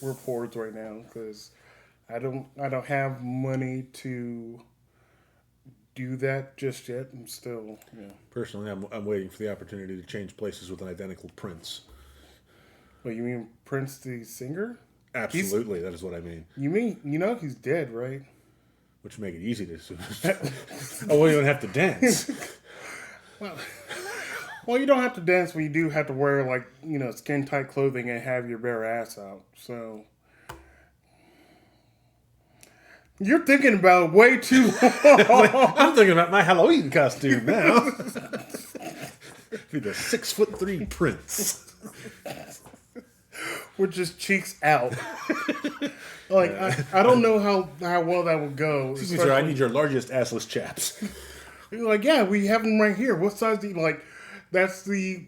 we're poor right now because I don't have money to do that just yet. I'm still, you know. Personally, I'm waiting for the opportunity to change places with an identical prince. What you mean, Prince the singer? Absolutely, that is what I mean. You mean he's dead, right? Which would make it easy to. Oh, well, you don't have to dance. Well, well, you don't have to dance when you do have to wear like skin tight clothing and have your bare ass out. So you're thinking about it way too long. I'm thinking about my Halloween costume now. Be the 6'3" prince. With just cheeks out. Like I don't know how well that would go. Excuse me, sir. I need your largest assless chaps. You're like, yeah, we have them right here. What size do you like? That's the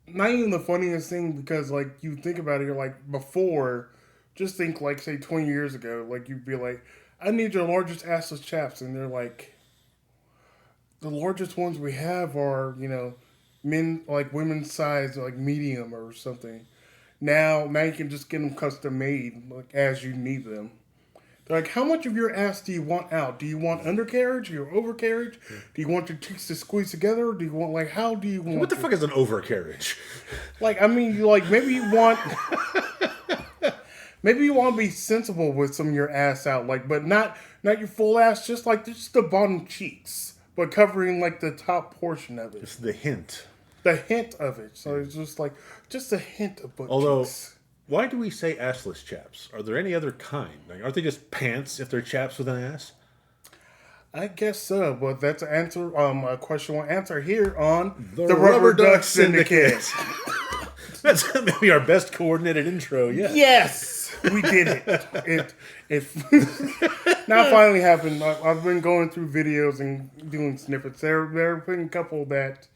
not even the funniest thing because like you think about it, you're like before. Just think like say 20 years ago, like you'd be like, I need your largest assless chaps, and they're like, the largest ones we have are men like women's size like medium or something. Now you can just get them custom made like as you need them. They're like, how much of your ass do you want out? Do you want undercarriage or overcarriage? Do you want your cheeks to squeeze together? Or do you want like how do you want? What the fuck is an overcarriage? Like I mean, maybe you want. Maybe you want to be sensible with some of your ass out, like, but not your full ass, just the bottom cheeks, but covering like the top portion of it. It's the hint. The hint of it. So it's just a hint of butt Although, cheeks. why do we say assless chaps? Are there any other kind? Like, aren't they just pants if they're chaps with an ass? I guess so, but that's an answer. A question we'll answer here on the Rubber Duck Syndicate. That's maybe our best coordinated intro yet. Yes, we did it. It now finally happened. I've been going through videos and doing snippets. There have been a couple that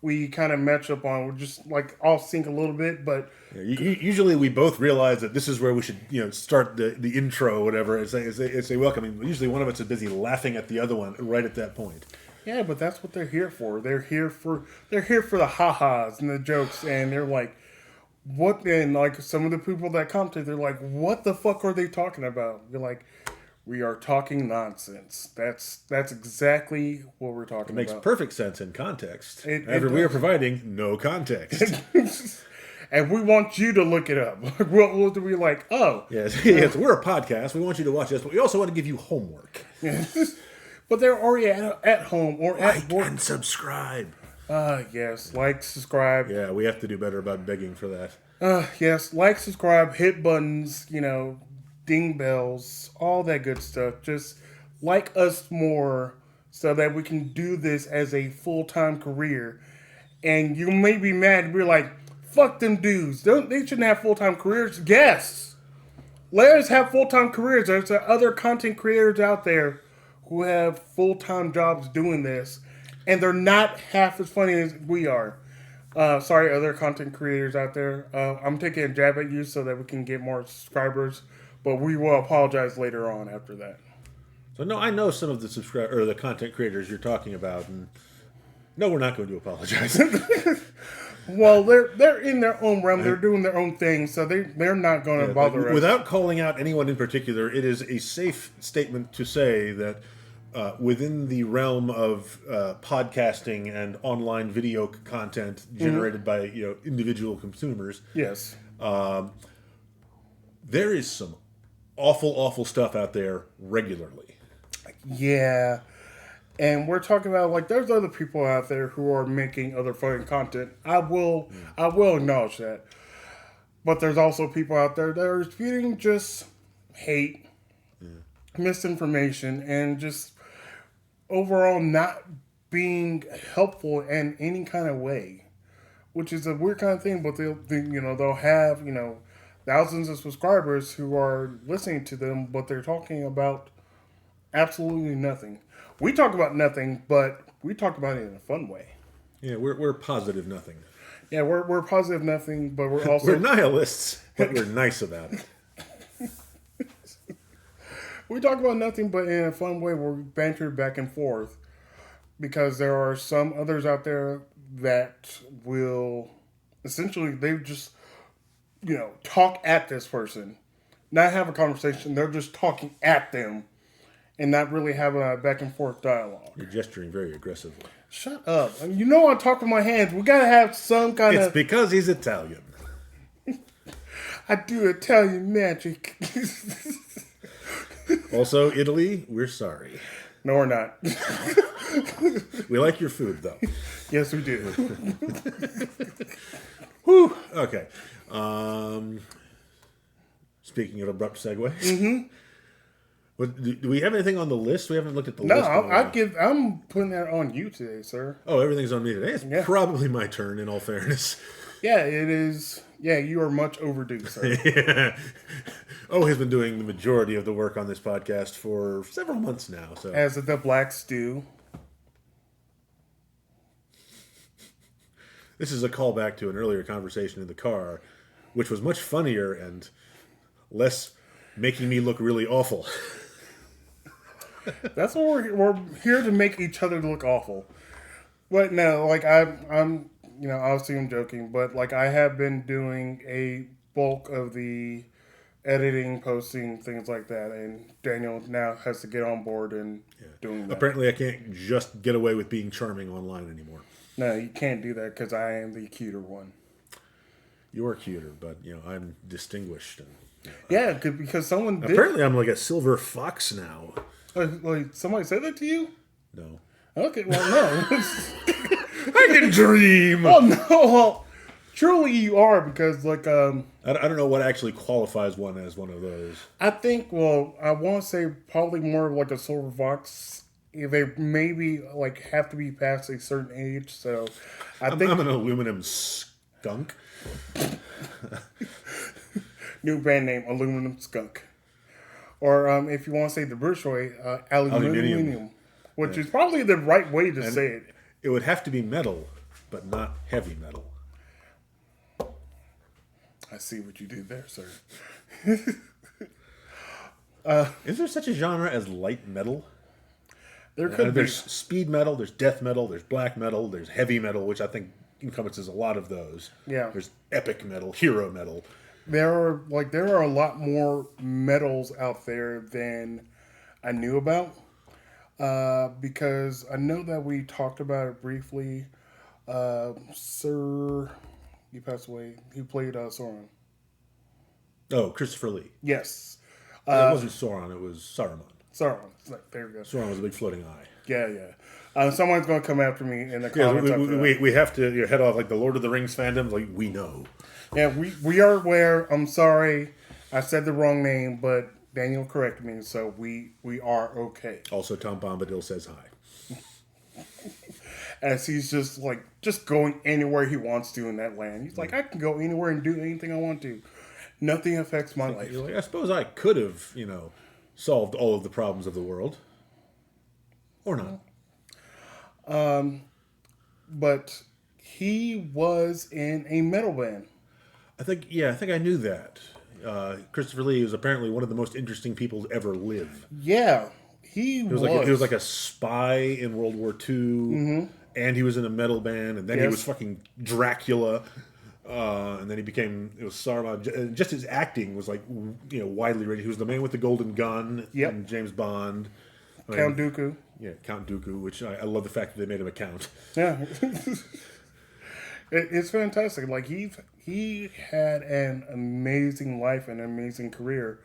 we kind of match up on. We're just like all sync a little bit, but usually we both realize that this is where we should start the intro or whatever. It's a welcoming. Usually one of us is busy laughing at the other one right at that point. Yeah, but that's what they're here for. They're here for the ha-has and the jokes, and they're like, what? And like some of the people that comment, they're like, what the fuck are they talking about? You're like, we are talking nonsense. That's exactly what we're talking about. It makes perfect sense in context. However, we are providing no context. And we want you to look it up. We'll be like, oh. Yes, we're a podcast. We want you to watch this, but we also want to give you homework. But they're already at home or at work. Like and subscribe. Yes. Like, subscribe. Yeah, we have to do better about begging for that. Yes. Like, subscribe, hit buttons, ding bells, all that good stuff. Just like us more so that we can do this as a full-time career. And you may be mad. We're like, fuck them dudes. They shouldn't have full-time careers. Yes. Let us have full-time careers. There's other content creators out there who have full-time jobs doing this. And they're not half as funny as we are. Sorry, other content creators out there. I'm taking a jab at you so that we can get more subscribers. But we will apologize later on after that. So no, I know some of the content creators you're talking about, and no, we're not going to apologize. Well, they're in their own realm. They're doing their own thing, so they're not going to bother us. Without calling out anyone in particular, it is a safe statement to say that within the realm of podcasting and online video content generated by individual consumers, yes, there is some awful stuff out there regularly. Yeah. And we're talking about, like, there's other people out there who are making other fucking content. I will acknowledge that. But there's also people out there that are spewing just hate, misinformation, and just overall not being helpful in any kind of way. Which is a weird kind of thing, but they'll have, thousands of subscribers who are listening to them, but they're talking about absolutely nothing. We talk about nothing, but we talk about it in a fun way. Yeah, we're positive nothing. Yeah, we're positive nothing, but we're also... we're nihilists, but we're nice about it. We talk about nothing, but in a fun way. We're banter back and forth. Because there are some others out there that will... Essentially, they just, talk at this person. not have a conversation. They're just talking at them and not really having a back and forth dialogue. You're gesturing very aggressively. Shut up. You know I talk with my hands. We gotta have some kind It's of... because he's Italian. I do Italian magic. Also, Italy, we're sorry. No, we're not. We like your food, though. Yes, we do. Whew. Okay. Speaking of abrupt segue. Mm-hmm. Do we have anything on the list? We haven't looked at the No, list. I'm putting that on you today, sir. Oh, everything's on me today. It's probably my turn, in all fairness. Yeah, it is. Yeah, you are much overdue, sir. Yeah. Oh, has been doing the majority of the work on this podcast for several months now. So, as the blacks do. This is a callback to an earlier conversation in the car, which was much funnier and less making me look really awful. That's what we're here to make each other look awful. But no, like I'm obviously I'm joking, but like I have been doing a bulk of the editing, posting, things like that, and Daniel now has to get on board and doing that. Apparently, I can't just get away with being charming online anymore. No, you can't do that because I am the cuter one. You are cuter, but I'm distinguished. And, yeah, because someone did. Apparently, I'm like a silver fox now. Like somebody said that to you? No. Okay, well, no. I can dream. Oh no, well, truly you are because like I don't know what actually qualifies one as one of those. I think I want to say probably more like a silver fox. They maybe like have to be past a certain age, so I think I'm an aluminum skunk. New band name, Aluminum Skunk. Or if you want to say the British way, aluminium. Which is probably the right way to say it. It would have to be metal, but not heavy metal. I see what you did there, sir. Is there such a genre as light metal? There could be. There's speed metal, there's death metal, there's black metal, there's heavy metal, which I think encompasses a lot of those. Yeah. There's epic metal, hero metal. There are a lot more metals out there than I knew about. Because I know that we talked about it briefly. Sir, he passed away. He played Sauron. Oh, Christopher Lee. Yes. It wasn't Sauron, it was Saruman. Sauron. There we go. Sauron was a big floating eye. Yeah. Someone's going to come after me in the comments. We have to head off like the Lord of the Rings fandom. Like, we know. Yeah, we are aware. I'm sorry. I said the wrong name, but Daniel corrected me, so we are okay. Also, Tom Bombadil says hi. As he's just going anywhere he wants to in that land. He's like, I can go anywhere and do anything I want to. Nothing affects my life. You're like, I suppose I could have, solved all of the problems of the world. Or not. But he was in a metal band. I think I knew that. Christopher Lee was apparently one of the most interesting people to ever live. Yeah, he was. He was like a spy in World War II, and he was in a metal band, and then he was fucking Dracula, and then it was Saruman. Just his acting was widely rated. He was the man with the golden gun in James Bond. Count Dooku. Yeah, Count Dooku, which I love the fact that they made him a count. Yeah. It's fantastic. Like he had an amazing life and an amazing career,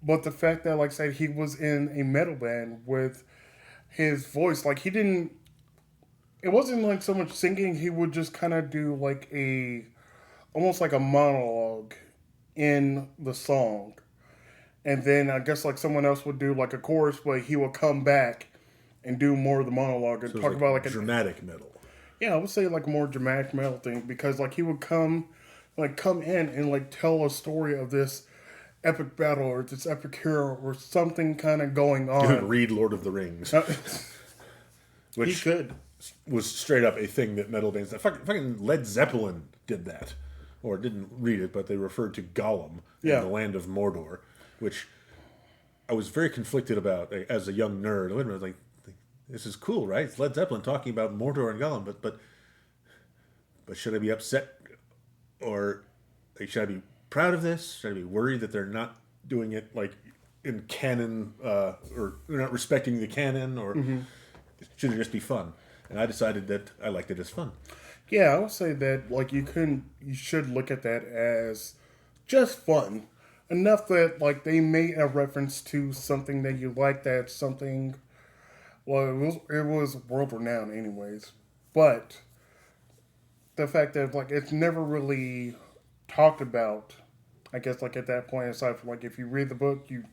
but the fact that, like I said, he was in a metal band with his voice, like he didn't. It wasn't like so much singing. He would just kind of do almost like a monologue in the song, and then I guess like someone else would do like a chorus, but he would come back and do more of the monologue and talk about a dramatic metal. Yeah, I would say like a more dramatic metal thing because like he would come in and like tell a story of this epic battle or this epic hero or something kind of going on. You could read Lord of the Rings, which he could. Was straight up a thing that metal bands. Fucking Led Zeppelin did that, or didn't read it, but they referred to Gollum in the land of Mordor, which I was very conflicted about as a young nerd. I was like, this is cool, right? It's Led Zeppelin talking about Mordor and Gollum, but should I be upset, or should I be proud of this? Should I be worried that they're not doing it like in canon, or they're not respecting the canon, or should it just be fun? And I decided that I liked it as fun. Yeah, I would say that like you should look at that as just fun. Enough that like they made a reference to something that you like, that something, well, it was world renowned anyways. But the fact that like it's never really talked about, I guess like at that point, aside from like if you read the book, you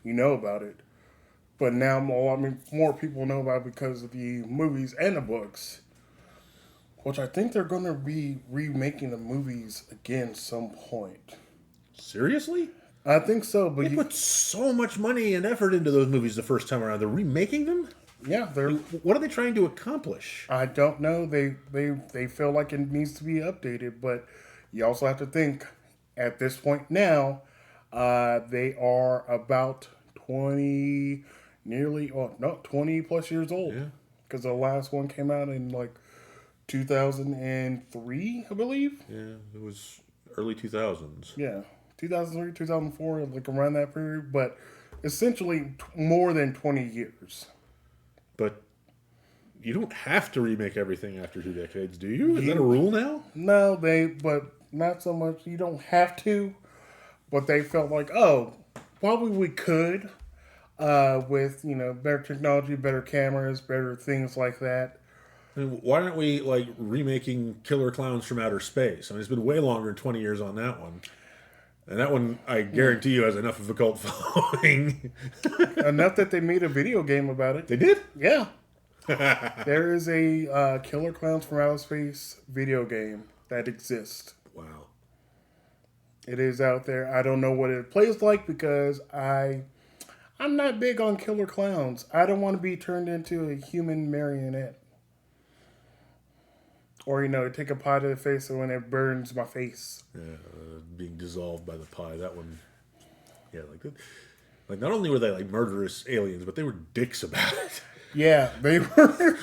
know about it. But now more, I mean, more people know about it because of the movies and the books, which I think they're going to be remaking the movies again some point. Seriously? I think so, but They put so much money and effort into those movies the first time around. They're remaking them? yeah, they're. What are they trying to accomplish? I don't know. They feel like it needs to be updated, but you also have to think at this point now, they are about 20, nearly, oh no, 20 plus years old. Yeah. Because the last one came out in like 2003, I believe. Yeah, it was early 2000s. Yeah, 2003, 2004, like around that period. But essentially, more than 20 years. But you don't have to remake everything after 2 decades, do you? Is that a rule now? No, but not so much. You don't have to. But they felt like, oh, probably we could, with better technology, better cameras, better things like that. I mean, why aren't we like remaking Killer Clowns from Outer Space? I mean, it's been way longer than 20 years on that one. And that one, I guarantee you, has enough of a cult following. Enough that they made a video game about it. They did? Yeah. There is a Killer Clowns from Outer Space video game that exists. Wow. It is out there. I don't know what it plays like because I'm not big on killer clowns. I don't want to be turned into a human marionette. Or, take a pie to the face and when it burns my face. Yeah, being dissolved by the pie. That one, yeah, like not only were they like murderous aliens, but they were dicks about it. Yeah, they were.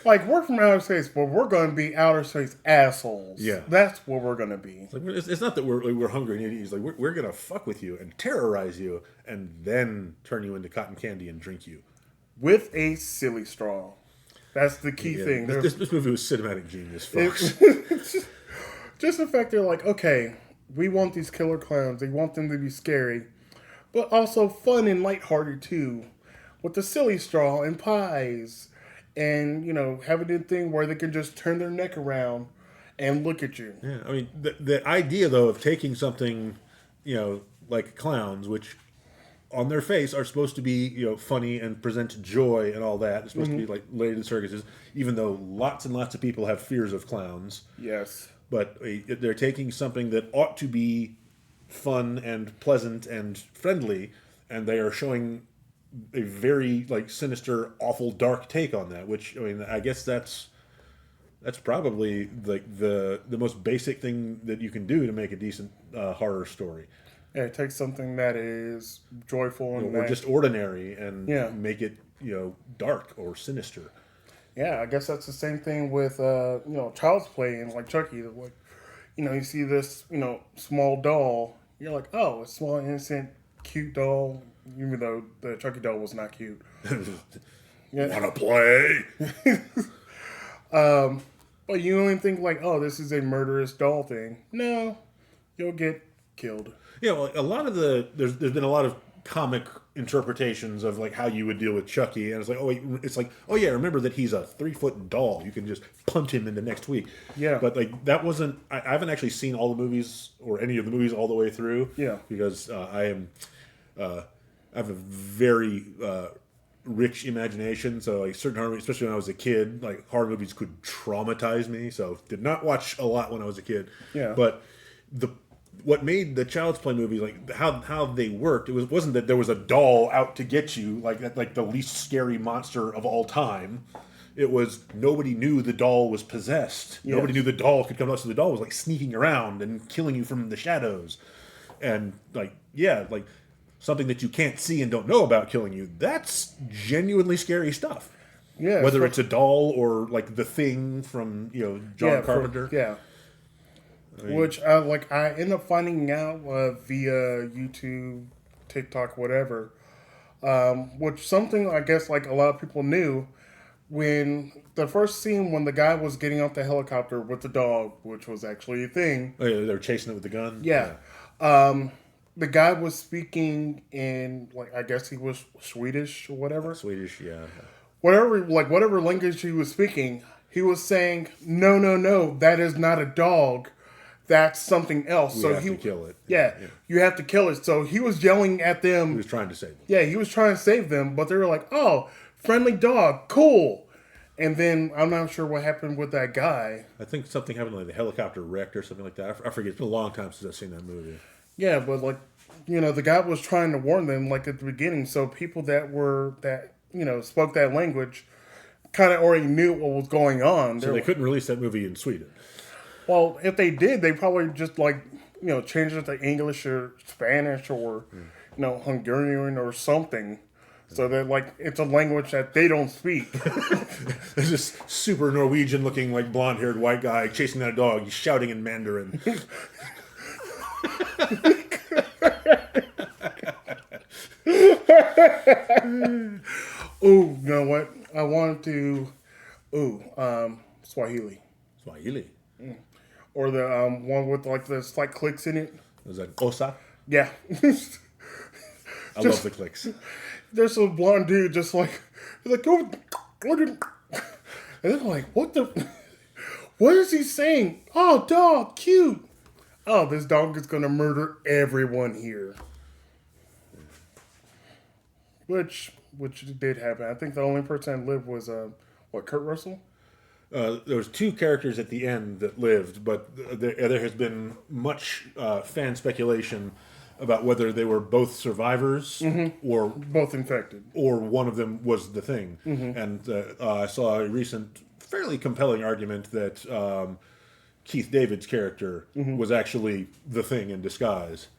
Like, we're from outer space, but we're going to be outer space assholes. Yeah. That's what we're going to be. It's not that we're hungry and idiots. Like, we're going to fuck with you and terrorize you and then turn you into cotton candy and drink you. With a silly straw. That's the key thing. This movie was cinematic genius, folks. Just the fact they're like, okay, we want these killer clowns. They want them to be scary, but also fun and lighthearted too. With the silly straw and pies. And, having a thing where they can just turn their neck around and look at you. Yeah, I mean, the idea, though, of taking something, like clowns, which on their face are supposed to be, funny and present joy and all that. It's supposed to be, like, related to circuses, even though lots and lots of people have fears of clowns. Yes. But they're taking something that ought to be fun and pleasant and friendly, and they are showing a very like sinister, awful, dark take on that. Which, I mean, I guess that's probably like the most basic thing that you can do to make a decent horror story. Yeah, it takes something that is joyful and or just ordinary and make it dark or sinister. Yeah, I guess that's the same thing with child's play and like Chucky. Like, you see this small doll, you're like, oh, a small innocent cute doll. Even though the Chucky doll was not cute. Wanna play? But you only think like, oh, this is a murderous doll thing. No, you'll get killed. Yeah, well, a lot of there's been a lot of comic interpretations of like how you would deal with Chucky, and it's like, oh yeah, remember that he's a 3-foot doll. You can just punch him into next week. Yeah, but like that wasn't. I haven't actually seen all the movies or any of the movies all the way through. Yeah, because I have a very rich imagination, so like certain horror movies, especially when I was a kid, like horror movies could traumatize me. So did not watch a lot when I was a kid. Yeah, but what made the Child's Play movies like how they worked, wasn't that there was a doll out to get you like the least scary monster of all time. It was nobody knew the doll was possessed. Yes. Nobody knew the doll could come up, so the doll was like sneaking around and killing you from the shadows, and like something that you can't see and don't know about killing you. That's genuinely scary stuff. Yeah, whether it's a doll or like the Thing from John Carpenter. I mean, which I end up finding out via YouTube TikTok, whatever. Which something I guess like a lot of people knew when the first scene when the guy was getting off the helicopter with the dog, which was actually a thing. Oh, yeah, they were chasing it with the gun. Yeah. The guy was speaking in like I guess he was Swedish or whatever. Swedish, yeah. Whatever language he was speaking, he was saying, "No, no, no, that is not a dog. That's something else." We have to kill it. Yeah, you have to kill it. So he was yelling at them. He was trying to save them. Yeah, he was trying to save them, but they were like, "Oh, friendly dog, cool." And then I'm not sure what happened with that guy. I think something happened, like the helicopter wrecked or something like that. I forget. It's been a long time since I've seen that movie. Yeah, but like, the guy was trying to warn them like at the beginning, so people that spoke that language kind of already knew what was going on. So they couldn't release that movie in Sweden. Well, if they did, they probably just changed it to English or Spanish or Hungarian or something, so that like it's a language that they don't speak. There's this super Norwegian looking like blonde haired white guy chasing that dog. He's shouting in Mandarin. Ooh, you know what? I wanted to. Swahili. Swahili. Or the one with like the slight clicks in it. Was that Osa? Yeah. I love the clicks. There's a blonde dude just like, he's like, oh, and they're like, what is he saying? Oh, dog, cute. Oh, this dog is gonna murder everyone here. Which did happen. I think the only person that lived was Kurt Russell. There was two characters at the end that lived, but there has been much fan speculation about whether they were both survivors or both infected, or one of them was the thing. And I saw a recent, fairly compelling argument that Keith David's character was actually the thing in disguise.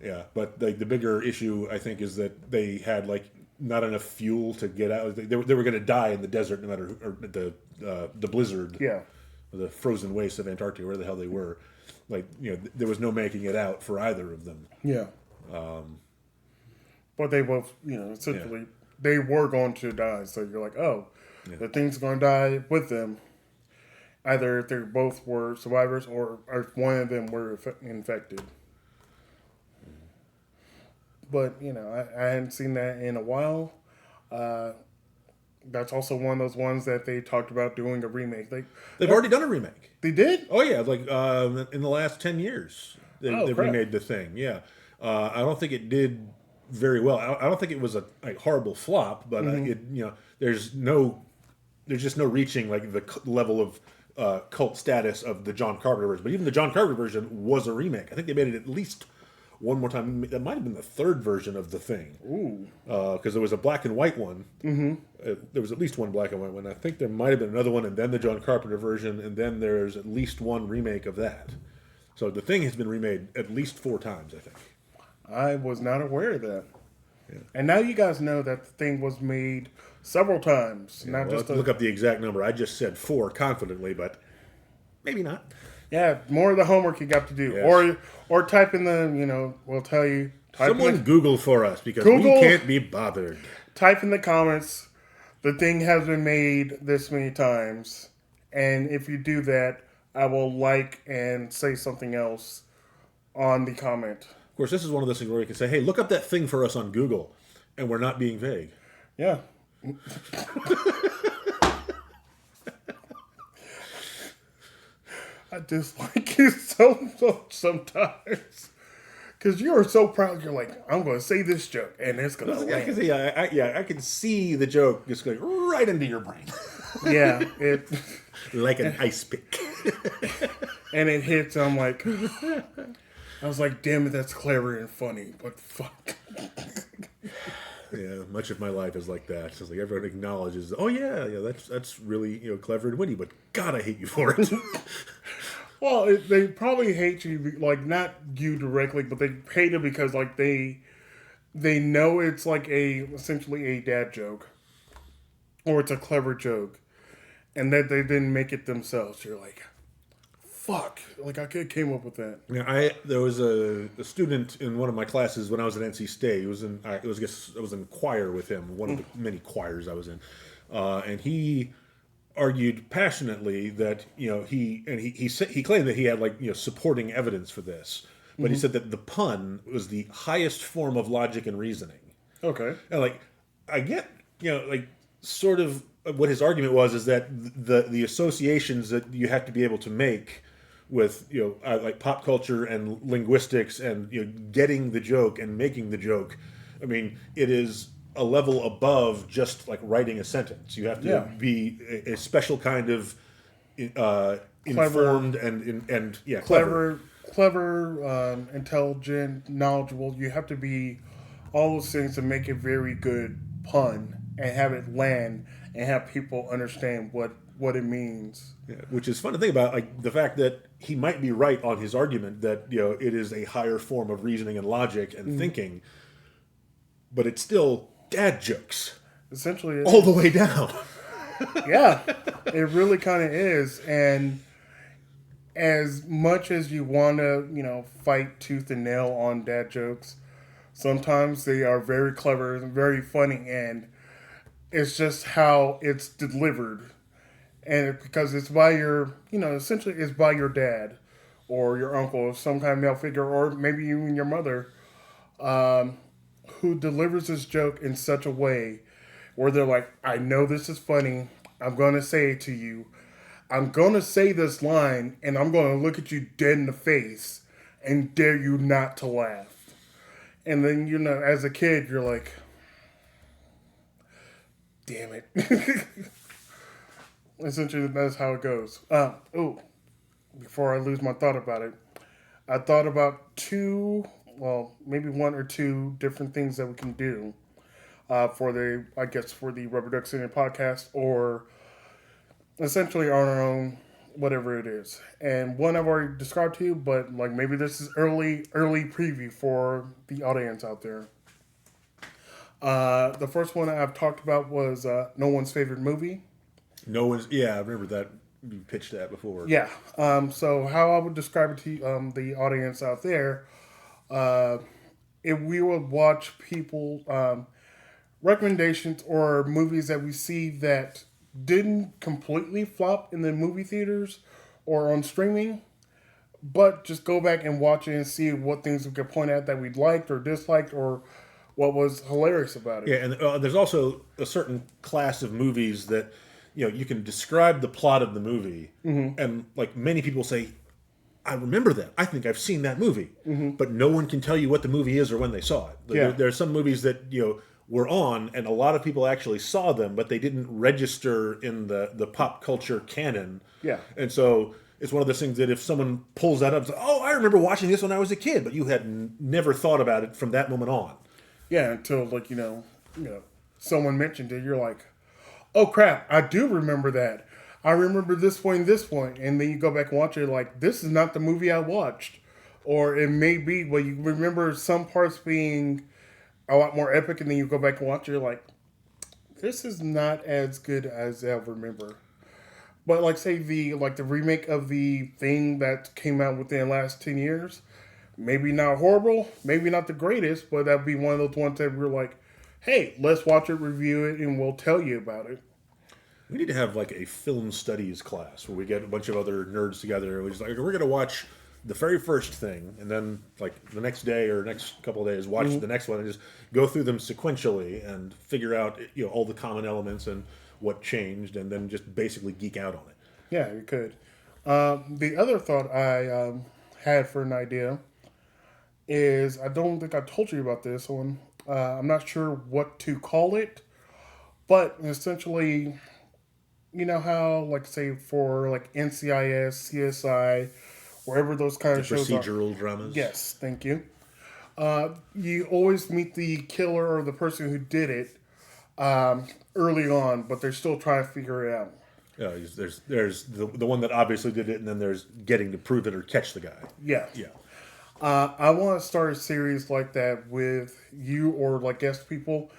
Yeah, but the bigger issue I think is that they had like not enough fuel to get out. They were going to die in the desert, no matter the blizzard, yeah, or the frozen wastes of Antarctica, where the hell they were. Like there was no making it out for either of them. Yeah. But they both, essentially, they were going to die. So you're like, oh, the thing's going to die with them. Either if they both were survivors or if one of them were infected. But, I hadn't seen that in a while. That's also one of those ones that they talked about doing a remake. They've already done a remake. They did? Oh, yeah. Like in the last 10 years, they've remade the thing. Yeah. I don't think it did very well. I don't think it was a horrible flop, but there's just no reaching like the level of cult status of the John Carpenter version. But even the John Carpenter version was a remake. I think they made it at least one more time. That might have been the third version of the thing. Ooh. Because there was a black and white one. There was at least one black and white one. I think there might have been another one, and then the John Carpenter version, and then there's at least one remake of that. So the thing has been remade at least 4 times, I think. I was not aware of that. Yeah. And now you guys know that the thing was made several times. Yeah, look up the exact number. I just said 4 confidently, but maybe not. Yeah, more of the homework you got to do. Yes. Or type in the, we'll tell you. Someone Google for us because we can't be bothered. Type in the comments, the thing has been made this many times. And if you do that, I will like and say something else on the comment. Of course, this is one of those things where you can say, hey, look up that thing for us on Google. And we're not being vague. Yeah. I dislike you so much sometimes. Because you are so proud. You're like, I'm going to say this joke, and it's going to land. I can see the joke just going right into your brain. Yeah. Like an ice pick. And it hits, I'm like... I was like, damn it, that's clever and funny, but fuck. Yeah, much of my life is like that. It's like everyone acknowledges, oh yeah, that's really clever and witty, but God, I hate you for it. Well, they probably hate you, like not you directly, but they hate it because like they know it's like essentially a dad joke, or it's a clever joke, and that they didn't make it themselves. You're like, fuck, like I could have came up with that. Yeah, there was a student in one of my classes when I was at NC State. I was in choir with him, one of the many choirs I was in, and he argued passionately that he claimed that he had supporting evidence for this, but he said that the pun was the highest form of logic and reasoning. Okay. And I get sort of what his argument was is that the associations that you have to be able to make with like pop culture and linguistics and getting the joke and making the joke. I mean, it is a level above just like writing a sentence. You have to be a special kind of informed and clever, intelligent, knowledgeable. You have to be all those things to make a very good pun and have it land and have people understand what it means. Yeah, which is fun to think about, like the fact that he might be right on his argument that it is a higher form of reasoning and logic and thinking, but it's still dad jokes. Essentially, all the way down. Yeah, it really kind of is. And as much as you want to, fight tooth and nail on dad jokes, sometimes they are very clever and very funny, and it's just how it's delivered. And because it's by your, essentially it's by your dad or your uncle or some kind of male figure, or maybe even your mother, who delivers this joke in such a way where they're like, I know this is funny. I'm going to say it to you. I'm going to say this line, and I'm going to look at you dead in the face and dare you not to laugh. And then, as a kid, you're like, damn it. Essentially, that's how it goes. Before I lose my thought about it, I thought about maybe one or two different things that we can do for the Rubber Duck City podcast, or essentially on our own, whatever it is. And one I've already described to you, but maybe this is early preview for the audience out there. The first one I've talked about was No One's Favorite Movie. I remember that. You pitched that before. Yeah. So how I would describe it to the audience out there, if we would watch people recommendations or movies that we see that didn't completely flop in the movie theaters or on streaming, but just go back and watch it and see what things we could point out that we liked or disliked or what was hilarious about it. Yeah, and there's also a certain class of movies that you can describe the plot of the movie, and many people say, I remember that. I think I've seen that movie, but no one can tell you what the movie is or when they saw it. There are some movies that were on, and a lot of people actually saw them, but they didn't register in the pop culture canon. Yeah, and so it's one of those things that if someone pulls that up, it's like, oh, I remember watching this when I was a kid, but you had never thought about it from that moment on. Yeah, until someone mentioned it, you're like, oh crap, I do remember that. I remember this point, and then you go back and watch it, like, this is not the movie I watched. Or it may be, but you remember some parts being a lot more epic, and then you go back and watch it, you're like, this is not as good as I remember. But say the remake of the Thing that came out within the last 10 years, maybe not horrible, maybe not the greatest, but that'd be one of those ones that we're like, hey, let's watch it, review it, and we'll tell you about it. We need to have a film studies class where we get a bunch of other nerds together. We're going to watch the very first thing, and then the next day or next couple of days, watch the next one and just go through them sequentially and figure out all the common elements and what changed, and then just basically geek out on it. Yeah, you could. The other thought I had for an idea is, I don't think I told you about this one. I'm not sure what to call it, but essentially, you know how, say, for NCIS, CSI, wherever those kind of shows are. Procedural dramas. Yes, thank you. You always meet the killer or the person who did it early on, but they're still trying to figure it out. Yeah, there's the one that obviously did it, and then there's getting to prove it or catch the guy. Yeah. Yeah. I want to start a series like that with you or guest people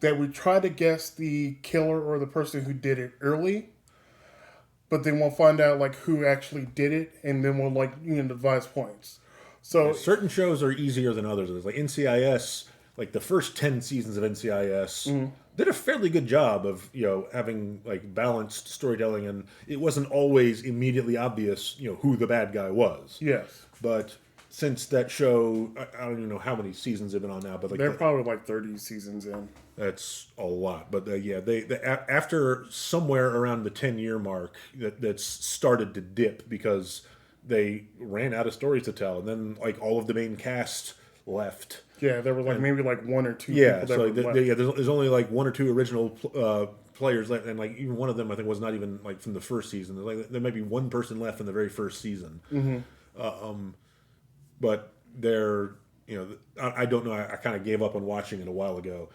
that we try to guess the killer or the person who did it early, but then we'll find out like who actually did it, and then we'll like devise points. So certain shows are easier than others. It's like NCIS, like the first 10 seasons of NCIS did a fairly good job of having like balanced storytelling, and it wasn't always immediately obvious who the bad guy was. yes, But since that show, I don't even know how many seasons they've been on now, but like they're probably like 30 seasons in. that's a lot. But yeah, after somewhere around the 10-year mark, that's started to dip because they ran out of stories to tell, and then like all of the main cast left. Yeah, there were like maybe like one or two. Yeah, people so that were left. there's only like one or two original players left, and like even one of them I think was not even like from the first season. There's like there might be one person left in the very first season. But they're I don't know. I kind of gave up on watching it a while ago.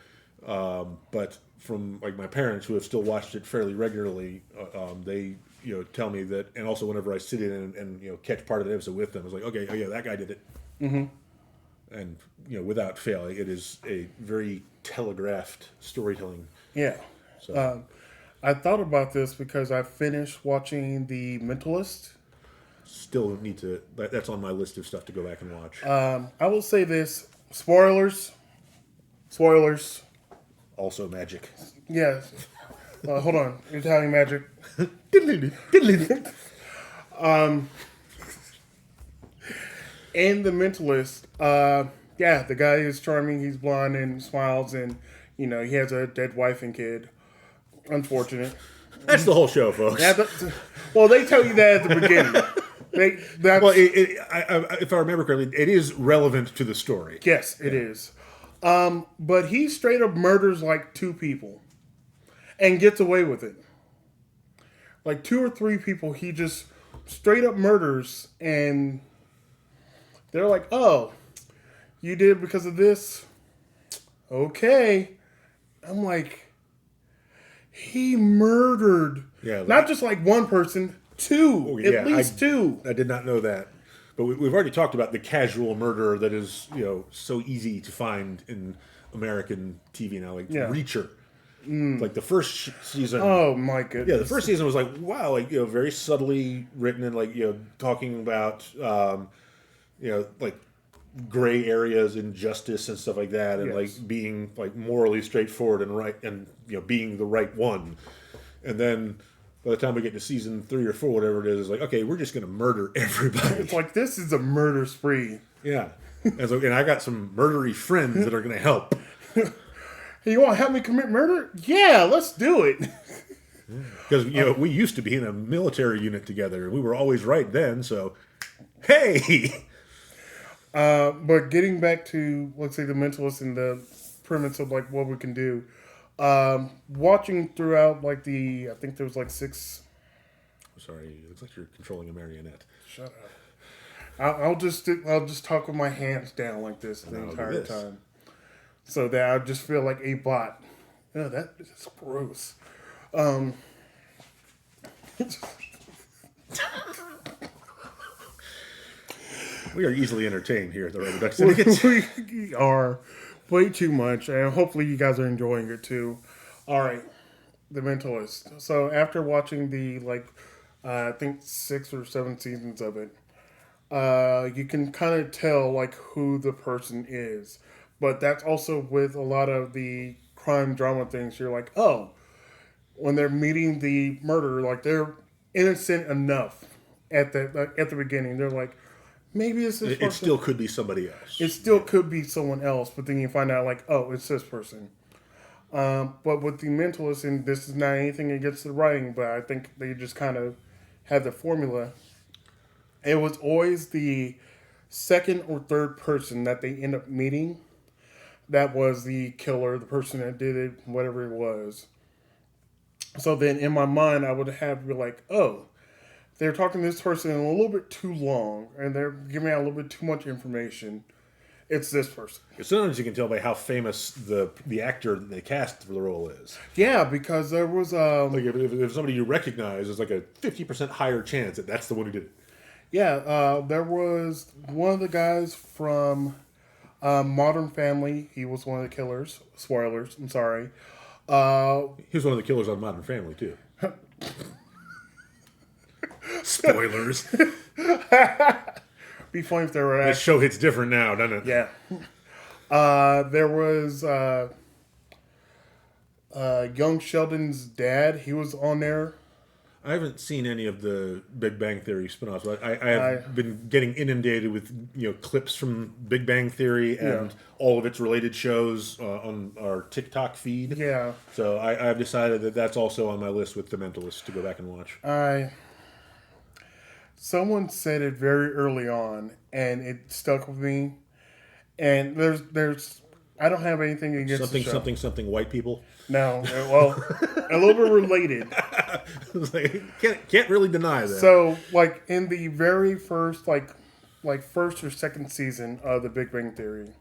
But from like my parents who have still watched it fairly regularly, they tell me that, and also whenever I sit in and catch part of the episode with them, it's like, okay, oh yeah, that guy did it. And without fail, it is a very telegraphed storytelling. Yeah. So I thought about this because I finished watching The Mentalist. still need to. That's on my list of stuff to go back and watch. I will say this: spoilers. Spoilers. Also magic. Yes. Hold on. Italian magic. And The Mentalist, yeah, the guy is charming. He's blonde and smiles, and he has a dead wife and kid. Unfortunate. That's the whole show, folks. Yeah, well, they tell you that at the beginning. Well, if I remember correctly, it is relevant to the story. Yes, it is. But he straight up murders like 2 people and gets away with it. Like 2 or 3 people he just straight up murders, and they're like, oh, you did because of this? Okay. I'm like, he murdered not just like 1 person, 2. At least 2. I did not know that. But we've already talked about the casual murderer that is, so easy to find in American TV now, like Reacher. Like the first season. Oh my goodness! Yeah, the first season was like, wow, like very subtly written and like talking about like gray areas in justice and stuff like that, and like being like morally straightforward and right, and being the right one. And then by the time we get to season 3 or 4, whatever it is, it's like, okay, we're just gonna murder everybody. It's like, this is a murder spree. Yeah, and I got some murdery friends that are gonna help. Hey, you want to help me commit murder? Yeah, let's do it. Because we used to be in a military unit together, and we were always right then. So, hey. But getting back to, let's say, The Mentalist and the premise of like what we can do, watching throughout like I think there was like 6. Sorry, it looks like you're controlling a marionette. Shut up. I'll just talk with my hands down like this the entire time. So that I just feel like a bot. Oh, that is gross. We are easily entertained here at the Rubber Duck Syndicate. We are way too much, and hopefully you guys are enjoying it too. All right, The Mentalist. So after watching the I think 6 or 7 seasons of it, you can kind of tell like who the person is. But that's also with a lot of the crime drama things. You're like, oh, when they're meeting the murderer, like they're innocent enough at the beginning. They're like, maybe it's this person. It still could be somebody else. It still could be someone else, but then you find out like, oh, it's this person. But with The Mentalist, and this is not anything against the writing, but I think they just kind of had the formula. It was always the second or third person that they end up meeting that was the killer, the person that did it, whatever it was. So then in my mind, I would have to be like, oh, they're talking to this person a little bit too long, and they're giving out a little bit too much information. It's this person. Sometimes you can tell by how famous the actor that they cast for the role is. Yeah, because there was... like if somebody you recognize, there's like a 50% higher chance that that's the one who did it. Yeah, there was one of the guys from... Modern Family, he was one of the killers. Spoilers, I'm sorry. He was one of the killers on Modern Family, too. Spoilers. Be funny if they were That show hits different now, doesn't it? Yeah. There was young Sheldon's dad. He was on there. I haven't seen any of the Big Bang Theory spinoffs, but I have been getting inundated with clips from Big Bang Theory and all of its related shows on our TikTok feed. Yeah. So I've decided that that's also on my list with The Mentalist to go back and watch. Someone said it very early on, and it stuck with me. And there's I don't have anything against the show. Something white people. No, well, a little bit related. Can't really deny that. So, like in the very first, like first or second season of The Big Bang Theory,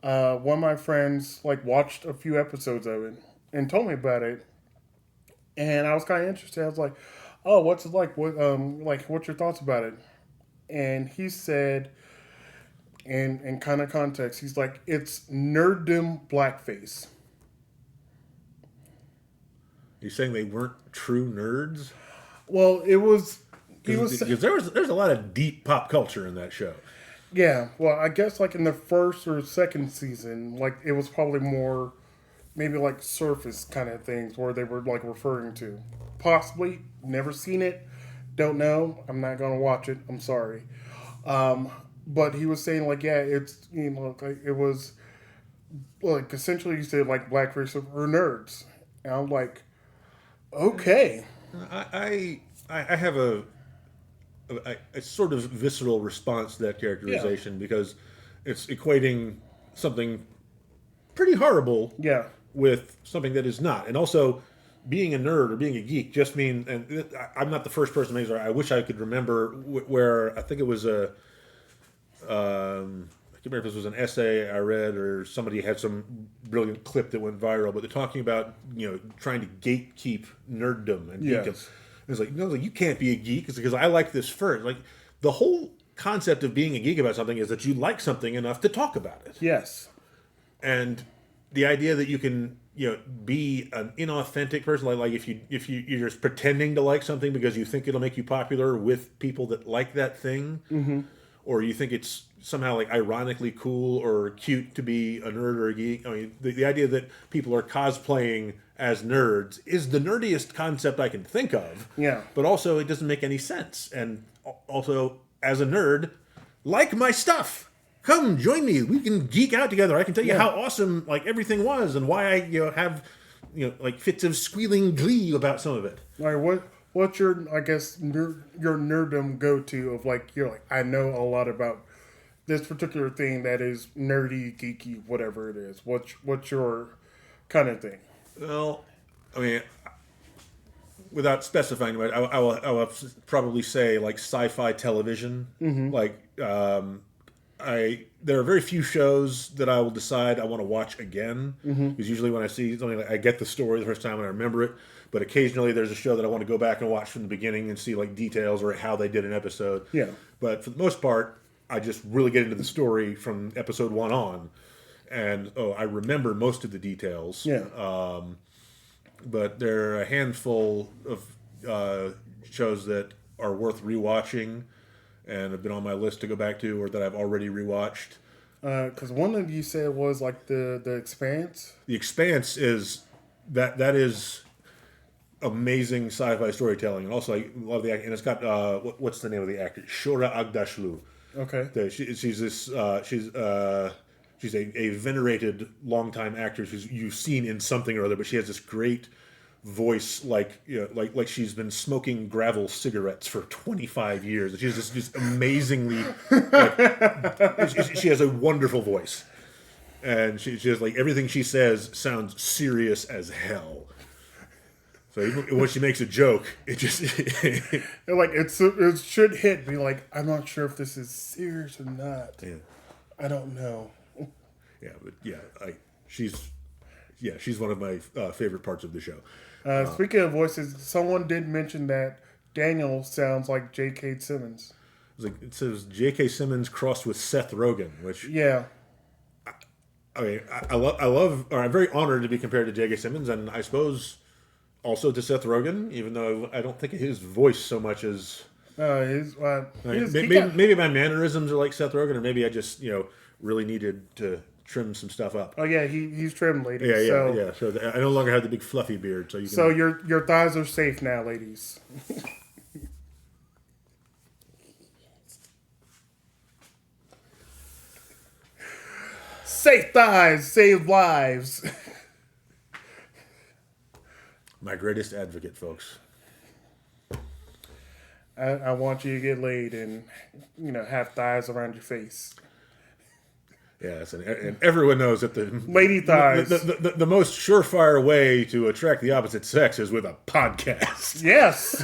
one of my friends watched a few episodes of it and told me about it, and I was kind of interested. I was like, "Oh, what's it like? What's your thoughts about it?" And he said, in kind of context, he's like, "It's nerddom blackface." You're saying they weren't true nerds? Well, it was. Because there's a lot of deep pop culture in that show. Yeah, well, I guess in the first or second season, it was probably more, maybe surface kind of things where they were referring to. Possibly, never seen it, don't know. I'm not gonna watch it. I'm sorry. But he was saying it's it was essentially you said blackface or nerds, and I'm like. Okay. I have a sort of visceral response to that characterization because it's equating something pretty horrible with something that is not. And also, being a nerd or being a geek just means, and I'm not the first person to make it. I wish I could remember where I think it was I can't remember if this was an essay I read or somebody had some brilliant clip that went viral, but they're talking about trying to gatekeep nerddom and geekdom. It's you can't be a geek. It's because I like this first. The whole concept of being a geek about something is that you like something enough to talk about it. Yes. And the idea that you can be an inauthentic person, if you're just pretending to like something because you think it'll make you popular with people that like that thing, or you think it's somehow ironically cool or cute to be a nerd or a geek. I mean, the idea that people are cosplaying as nerds is the nerdiest concept I can think of. Yeah. But also, it doesn't make any sense. And also, as a nerd, like my stuff. Come join me. We can geek out together. I can tell you how awesome everything was and why I have fits of squealing glee about some of it. What's your your nerddom go to of I know a lot about this particular thing that is nerdy, geeky, whatever it is. What's your kind of thing? Well, I mean, without specifying it, I will probably say sci-fi television. There are very few shows that I will decide I want to watch again. Because usually when I see something, I get the story the first time and I remember it. But occasionally there's a show that I want to go back and watch from the beginning and see details or how they did an episode. Yeah. But for the most part, I just really get into the story from episode 1 on. And, I remember most of the details. Yeah. But there are a handful of shows that are worth rewatching and have been on my list to go back to or that I've already rewatched. Because one of you said was the Expanse. The Expanse is that is amazing sci-fi storytelling, and also I love the acting. And it's got what's the name of the actor? Shora Agdashlu. Okay. She's a venerated longtime actress who you've seen in something or other, but she has this great voice, like she's been smoking gravel cigarettes for 25 years. And she has this amazingly, she has a wonderful voice, and she has everything she says sounds serious as hell. So even when she makes a joke, it just it should hit me I'm not sure if this is serious or not. Yeah. I don't know. Yeah, but she's one of my favorite parts of the show. Speaking of voices, someone did mention that Daniel sounds like J.K. Simmons. It says J.K. Simmons crossed with Seth Rogen, which I mean, I love, or I'm very honored to be compared to J.K. Simmons, and I suppose also to Seth Rogen, even though I don't think of his voice so much as Maybe my mannerisms are like Seth Rogen, or maybe I just really needed to trim some stuff up. Oh yeah, he's trimmed, ladies. Yeah. So I no longer have the big fluffy beard. So your thighs are safe now, ladies. Safe thighs save lives. My greatest advocate, folks. I want you to get laid and have thighs around your face. Yes, and everyone knows that the lady thighs. The most surefire way to attract the opposite sex is with a podcast. Yes.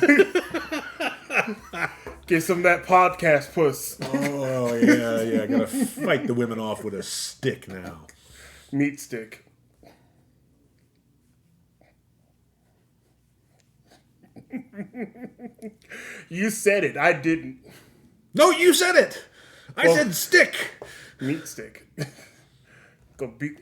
Get some of that podcast puss. Oh yeah. Gotta fight the women off with a stick now. Meat stick. You said it. I didn't. No, you said it. I said stick. Meat stick. Go beat.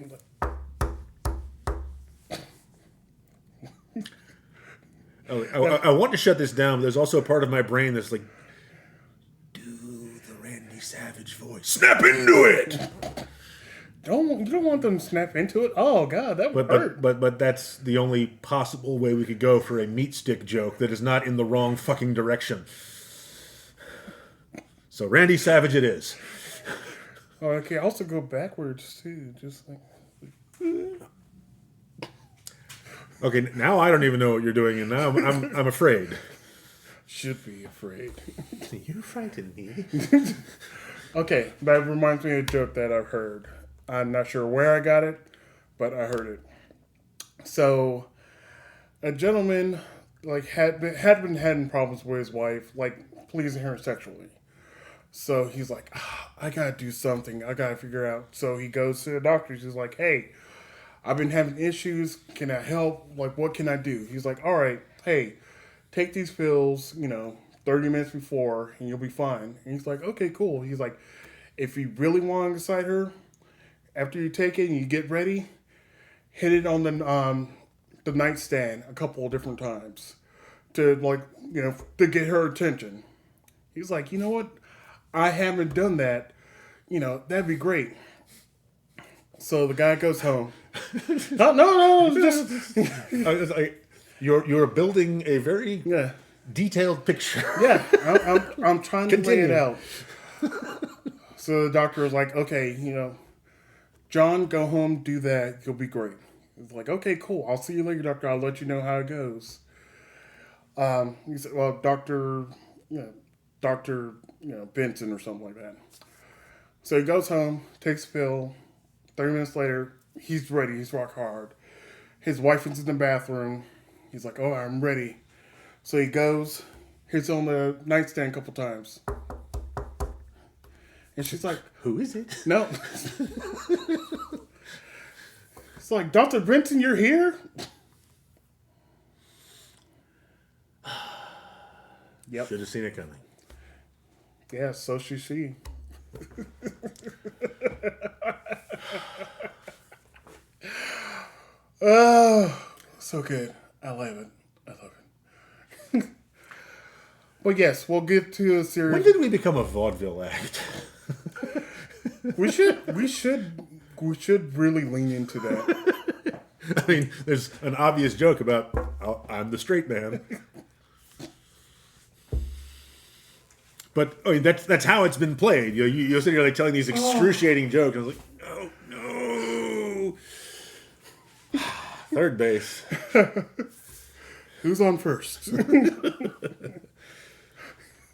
I want to shut this down, but there's also a part of my brain that's like, do the Randy Savage voice. Snap into it. You don't want them to snap into it. Oh God, that would hurt. But that's the only possible way we could go for a meat stick joke that is not in the wrong fucking direction. So Randy Savage it is. Oh, okay. Also go backwards too, just like. Okay, now I don't even know what you're doing, and now I'm afraid. Should be afraid. You frighten me. Okay, that reminds me of a joke that I've heard. I'm not sure where I got it, but I heard it. So, a gentleman had been having problems with his wife, pleasing her sexually. So he's like, I gotta do something. I gotta figure out. So he goes to the doctor. He's like, hey, I've been having issues. Can I help? What can I do? He's like, all right, hey, take these pills, 30 minutes before, and you'll be fine. And he's like, okay, cool. He's like, if you really want to excite her, after you take it and you get ready, hit it on the nightstand a couple of different times to to get her attention. He's like, you know what? I haven't done that. That'd be great. So the guy goes home. No, just you're building a very detailed picture. Yeah, I'm trying to lay it out. So the doctor was like, okay, John, go home, do that. You'll be great. It's like, okay, cool. I'll see you later, doctor. I'll let you know how it goes. He said, well, Dr. Benson or something like that. So he goes home, takes a pill. 30 minutes later, he's ready. He's rock hard. His wife is in the bathroom. He's like, oh, I'm ready. So he goes, hits on the nightstand a couple times. And she's like, who is it? No. It's like, Dr. Benson, you're here? Yep. Should have seen it coming. Yeah, so should she. Oh, so good. I love it. But yes, we'll get to a series. When did we become a vaudeville act? We should really lean into that. I mean, there's an obvious joke about I'm the straight man. But that's how it's been played. You're sitting here telling these excruciating jokes. I was like, oh no. Third base. Who's on first?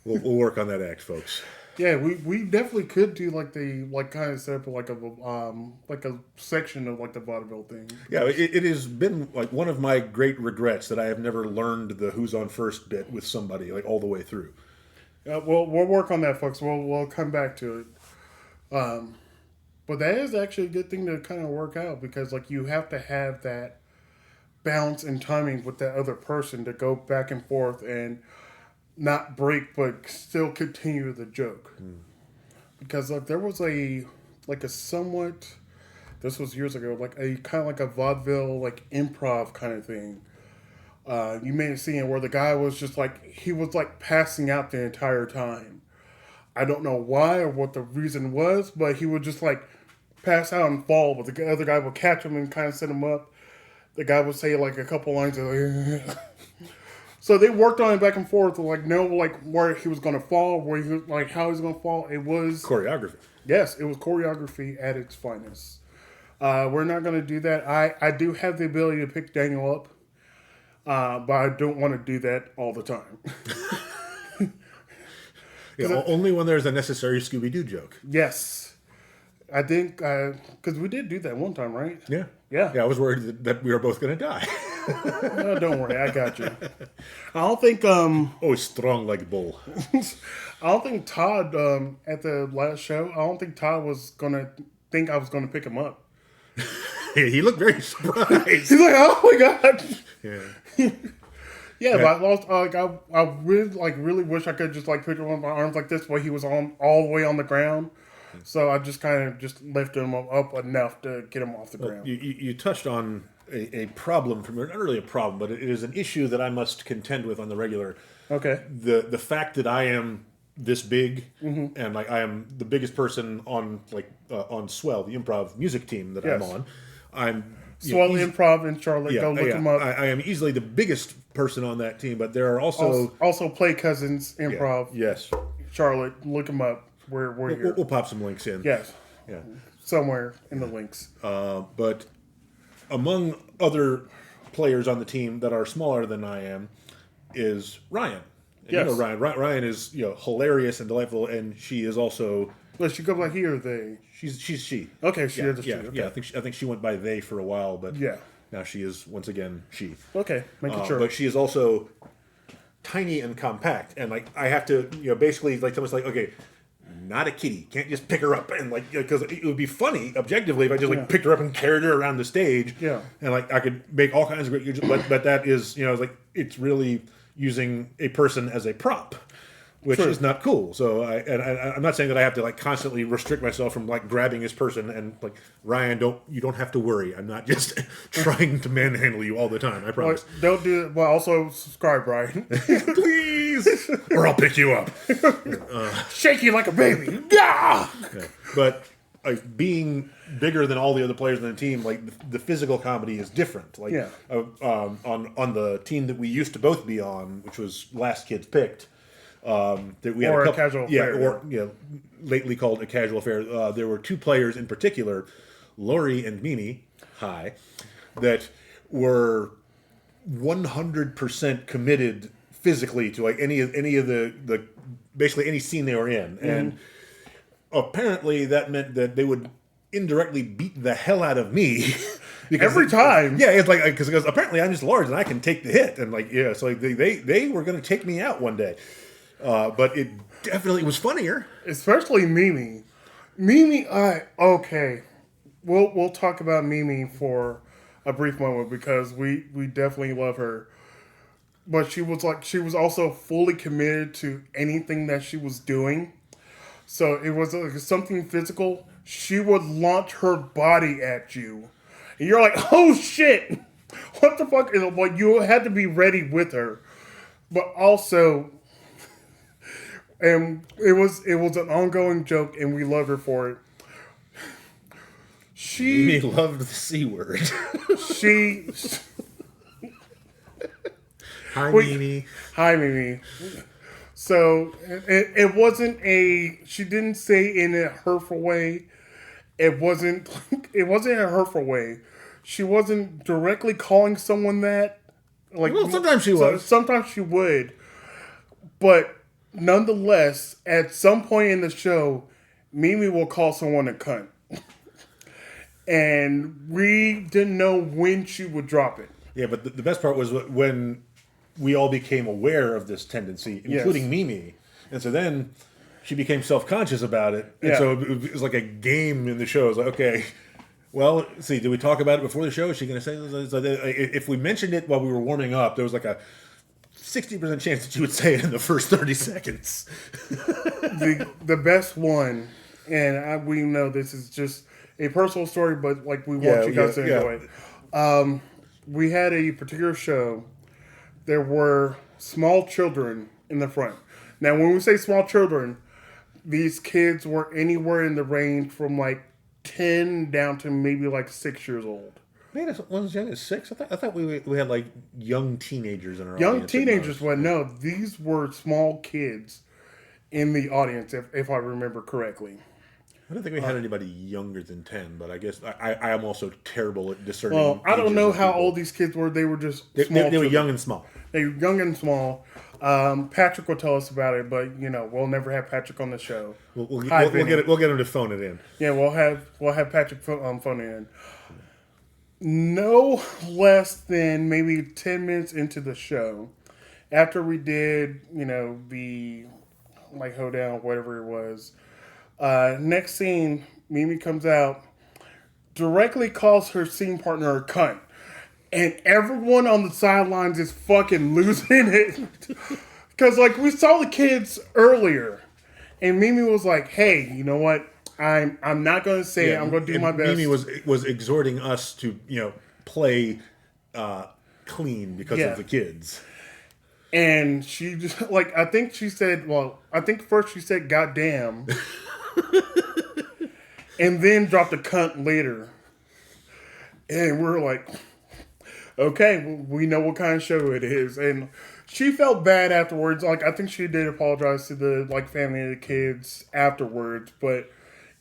We'll work on that act, folks. Yeah, we definitely could do kind of set up like a section of the vaudeville thing. Yeah, it has been one of my great regrets that I have never learned the who's on first bit with somebody all the way through. We'll work on that, folks. We'll come back to it. But that is actually a good thing to kind of work out because you have to have that balance and timing with that other person to go back and forth and not break but still continue the joke. Because there was a somewhat, this was years ago, a kind of a vaudeville improv kind of thing You made a scene where the guy was just like, he was like passing out the entire time. I don't know why or what the reason was, but he would just like pass out and fall, but the other guy would catch him and kind of set him up. The guy would say like a couple lines of like, so they worked on it back and forth to like know like where he was gonna fall, where he was like how he was gonna fall. It was Choreography. yes, it was choreography at its finest. We're not gonna do that. I do have the ability to pick Daniel up, but I don't want to do that all the time. Yeah, only when there's a necessary Scooby-Doo joke. Yes, I think because we did do that one time, right? Yeah. Yeah. Yeah, I was worried that we were both going to die. No, don't worry, I got you. I don't think Oh, strong like bull. I don't think Todd at the last show. I don't think Todd was gonna think I was gonna pick him up. He looked very surprised. He's like, "Oh my god!" Yeah. Yeah, but I lost. I really wish I could just like put him on my arms like this, while he was on all the way on the ground. So I just kind of just lifted him up enough to get him off the ground. You touched on a problem from not really a problem, but it is an issue that I must contend with on the regular. Okay. The fact that I am this big and like I am the biggest person on on Swell, the improv music team that I'm on. I'm Swell Improv in Charlotte. Go look him up. I am easily the biggest person on that team, but there are also Play Cousins Improv. Yes. Charlotte, look him up. We're here. We'll pop some links in. Yes. Yeah. Somewhere in the links. But among other players on the team that are smaller than I am is Ryan. And yes. You know Ryan. Ryan is hilarious and delightful, and she is also. Well, she goes like he or they. She's she. Okay, she is a she. Yeah, Okay. yeah. I think she went by they for a while, but yeah. Now she is once again she. Okay, making sure. But she is also tiny and compact, and like I have to basically like someone's like okay. Not a kitty. Can't just pick her up and like because it would be funny objectively if I just like picked her up and carried her around the stage. Yeah. And like I could make all kinds of great. But that is like it's really using a person as a prop, which is not cool. So I'm not saying that I have to like constantly restrict myself from like grabbing this person and like Ryan, you don't have to worry. I'm not just trying to manhandle you all the time. I promise. Well, don't do it. Well, also subscribe, Ryan. Please, or I'll pick you up. Shake you like a baby. Yeah. But like being bigger than all the other players on the team, like the physical comedy is different. Like on the team that we used to both be on, which was Last Kids Picked. That we had a casual affair. Lately called a casual affair. There were two players in particular, Lori and Mimi, that were 100% committed physically to like any of the basically any scene they were in, and apparently that meant that they would indirectly beat the hell out of me. Every time. Yeah, it's like because apparently I'm just large and I can take the hit, and like so like they were going to take me out one day. But it definitely was funnier. Especially Mimi. Mimi, okay. We'll talk about Mimi for a brief moment because we definitely love her. But she was also fully committed to anything that she was doing. So it was like something physical. She would launch her body at you. And you're like, oh shit! What the fuck? But you had to be ready with her. But also, and it was an ongoing joke, and we love her for it. Mimi loved the C word. She. Hi, Mimi. Hi, Mimi. So it wasn't she didn't say in a hurtful way. It wasn't in a hurtful way. She wasn't directly calling someone that. Like, well, sometimes she was. Sometimes she would. But nonetheless, at some point in the show, Mimi will call someone a cunt. And we didn't know when she would drop it. Yeah, but the best part was when we all became aware of this tendency, including Mimi. And so then she became self-conscious about it. And so it was like a game in the show. It was like, okay, well, see, did we talk about it before the show? Is she going to say this? If we mentioned it while we were warming up, there was like a 60% chance that she would say it in the first 30 seconds. the best one, and we know this is just a personal story, but like we want you guys to enjoy it. We had a particular show there were small children in the front. Now, when we say small children, these kids were anywhere in the range from like 10 down to maybe like 6 years old. Made us one as young as 6. I thought we had like young teenagers in our Young audience. teenagers, but no, these were small kids in the audience, if I remember correctly. I don't think we had anybody younger than 10, but I guess I am also terrible at discerning. Well, I don't ages know of how people. old these kids were. They were just They small. were children. young and small. They were young and small. Patrick will tell us about it, but we'll never have Patrick on the show. We'll get him to phone it in. Yeah, we'll have Patrick phone it in. No less than maybe 10 minutes into the show, after we did, the like hoedown, whatever it was. Next scene, Mimi comes out, directly calls her scene partner a cunt. And everyone on the sidelines is fucking losing it. Because, like, we saw the kids earlier. And Mimi was like, hey, you know what? I'm not going to say it. I'm going to do my best. Mimi was exhorting us to, play clean because of the kids. And she just, like, I think first she said, goddamn. And then dropped a cunt later. And we're like, okay, we know what kind of show it is. And she felt bad afterwards. Like, I think she did apologize to the, like, family of the kids afterwards. But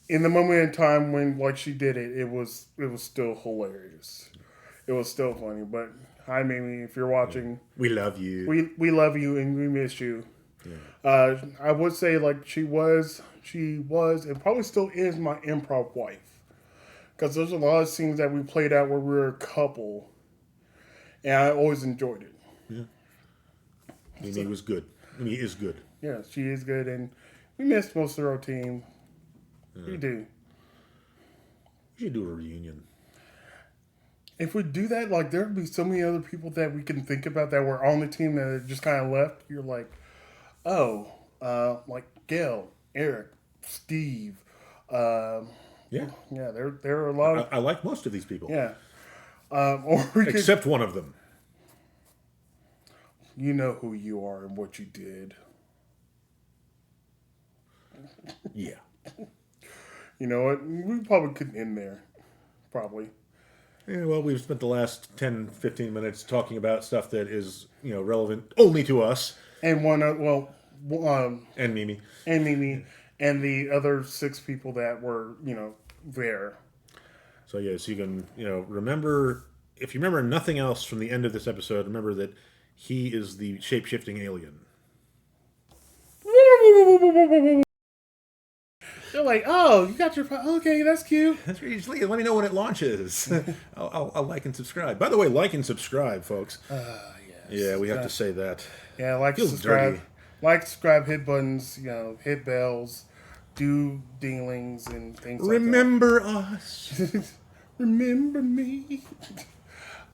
in the moment in time when, like, she did it, it was still hilarious. It was still funny. But hi, Mimi, if you're watching. We love you. We love you and we miss you. Yeah. I would say, like, she was, and probably still is my improv wife. Because there's a lot of scenes that we played out where we were a couple. And I always enjoyed it. Yeah. Mimi was good. Mimi is good. Yeah, she is good. And we missed most of our team. Yeah. We do. We should do a reunion. If we do that, like, there'd be so many other people that we can think about that were on the team that just kind of left. You're like, oh, like Gail, Eric, Steve. Yeah, there are a lot of... I like most of these people. Yeah. Except one of them. You know who you are and what you did. Yeah. You know what? We probably couldn't end there. Probably. Yeah, well, we've spent the last 10, 15 minutes talking about stuff that is, relevant only to us. And and Mimi. And Mimi. And the other 6 people that were, there. So, yes, you can, remember, if you remember nothing else from the end of this episode, remember that he is the shape-shifting alien. They're like, oh, you got your... Okay, that's cute. That's really, let me know when it launches. I'll like and subscribe. By the way, like and subscribe, folks. Yes. Yeah, we have to say that. Yeah, like, Feels subscribe. dirty. Like, subscribe, hit buttons, hit bells, do dinglings and things Remember like that. us. Remember me.